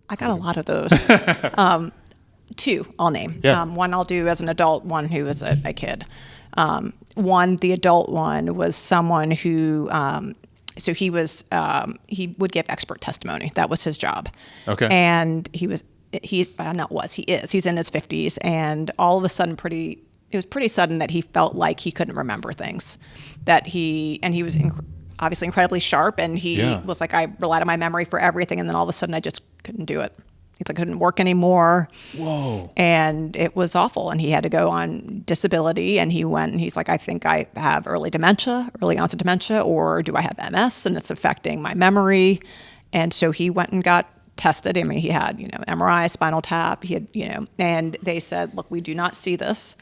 I got a lot of those. Two I'll name. Yeah. One I'll do as an adult, one who was a kid. The adult one was someone who, so he would give expert testimony. That was his job. Okay. And he is, he's in his 50s. And all of a sudden it was pretty sudden that he felt like he couldn't remember things. He was obviously incredibly sharp. And he was like, I relied on my memory for everything. And then all of a sudden I just couldn't do it. He's like, I couldn't work anymore. Whoa. And it was awful. And he had to go on disability. And he went and he's like, I think I have early onset dementia, or do I have MS and it's affecting my memory? And so he went and got tested. I mean, he had, MRI, spinal tap. He had, and they said, look, we do not see this.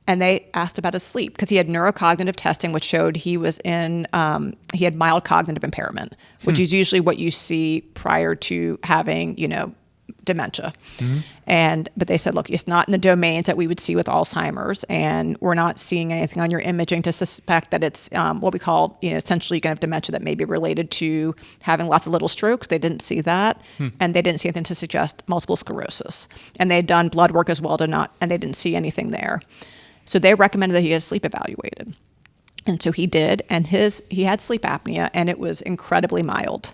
And they asked about his sleep because he had neurocognitive testing, which showed he had mild cognitive impairment, which is usually what you see prior to having, dementia. But they said, look, it's not in the domains that we would see with Alzheimer's, and we're not seeing anything on your imaging to suspect that it's what we call, essentially kind of dementia that may be related to having lots of little strokes. They didn't see that, and they didn't see anything to suggest multiple sclerosis. And they had done blood work as well and they didn't see anything there. So they recommended that he get sleep evaluated. And so he did, and he had sleep apnea, and it was incredibly mild.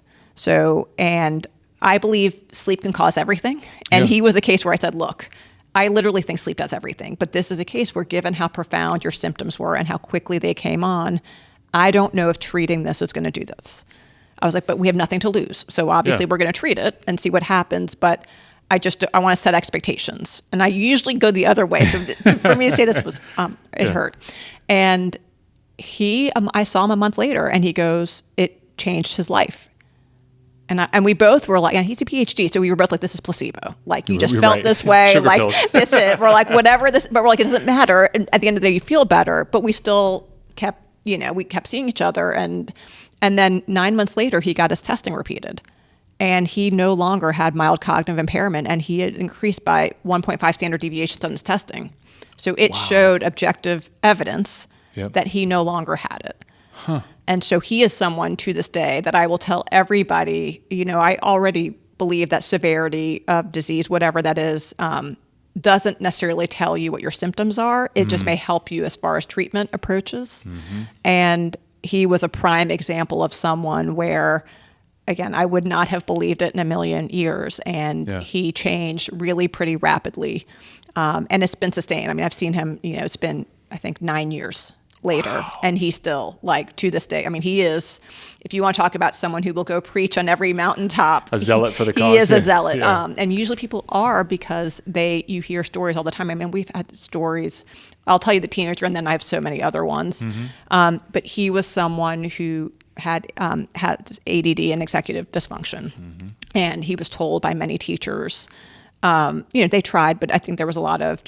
And I believe sleep can cause everything. And he was a case where I said, look, I literally think sleep does everything. But this is a case where, given how profound your symptoms were and how quickly they came on, I don't know if treating this is going to do this. I was like, but we have nothing to lose. So obviously we're going to treat it and see what happens. But I want to set expectations. And I usually go the other way. So for me to say this was, it hurt. And I saw him a month later and he goes, it changed his life. And we both were like, and he's a PhD, so we were both like, this is placebo. Like, you just felt this way. Sugar like, pills. this is, we're like, whatever this, but we're like, it doesn't matter. And at the end of the day, you feel better, but we still kept, we kept seeing each other. And then 9 months later, he got his testing repeated. And he no longer had mild cognitive impairment, and he had increased by 1.5 standard deviations on his testing. So it showed objective evidence that he no longer had it. Huh. And so he is someone to this day that I will tell everybody, I already believe that severity of disease, whatever that is, doesn't necessarily tell you what your symptoms are. It just may help you as far as treatment approaches. And he was a prime example of someone where, again, I would not have believed it in a million years. And he changed really pretty rapidly. And it's been sustained. I mean, I've seen him, it's been, I think, 9 years later. And he's still, like, to this day. I mean, he is, if you want to talk about someone who will go preach on every mountaintop. A zealot for the cause. He is a zealot. Yeah. And usually people are, because you hear stories all the time. I mean, we've had stories. I'll tell you the teenager, and then I have so many other ones. But he was someone who had ADD and executive dysfunction. And he was told by many teachers, they tried, but I think there was a lot of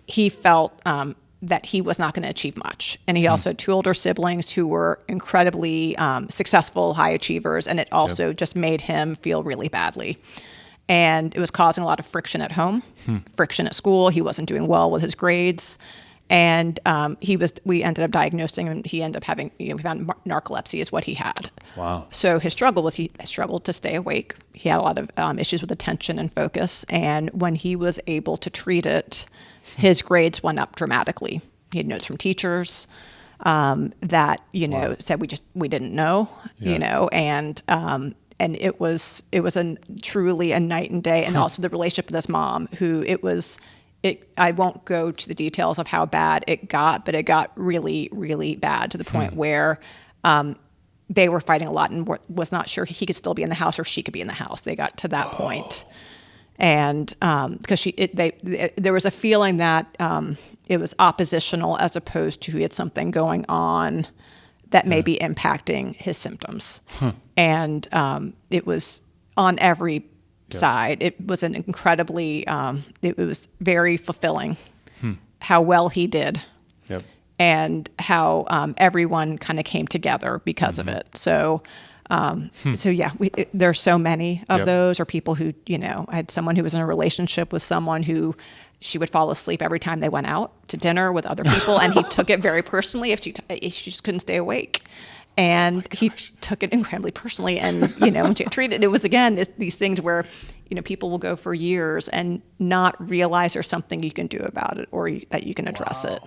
he felt that he was not going to achieve much. And he also had 2 older siblings who were incredibly successful, high achievers, and it also just made him feel really badly. And it was causing a lot of friction at home, friction at school. He wasn't doing well with his grades. And we ended up diagnosing him. He ended up having, we found narcolepsy is what he had. Wow. So his struggle was he struggled to stay awake. He had a lot of issues with attention and focus. And when he was able to treat it, his grades went up dramatically. He had notes from teachers that, said we didn't know, and it was truly a night and day. And also the relationship with his mom, who I won't go to the details of how bad it got, but it got really, really bad to the point where they were fighting a lot and was not sure he could still be in the house or she could be in the house. They got to that point. And because there was a feeling that it was oppositional as opposed to he had something going on that may be impacting his symptoms. And it was on every side. It was an incredibly, it was very fulfilling how well he did. And how everyone kind of came together because of it. So there's so many of those, or people who, I had someone who was in a relationship with someone who she would fall asleep every time they went out to dinner with other people. And he took it very personally if she just couldn't stay awake. And he took it incredibly personally. And, when she got treated, it was, again, these things where, people will go for years and not realize there's something you can do about it or that you can address it.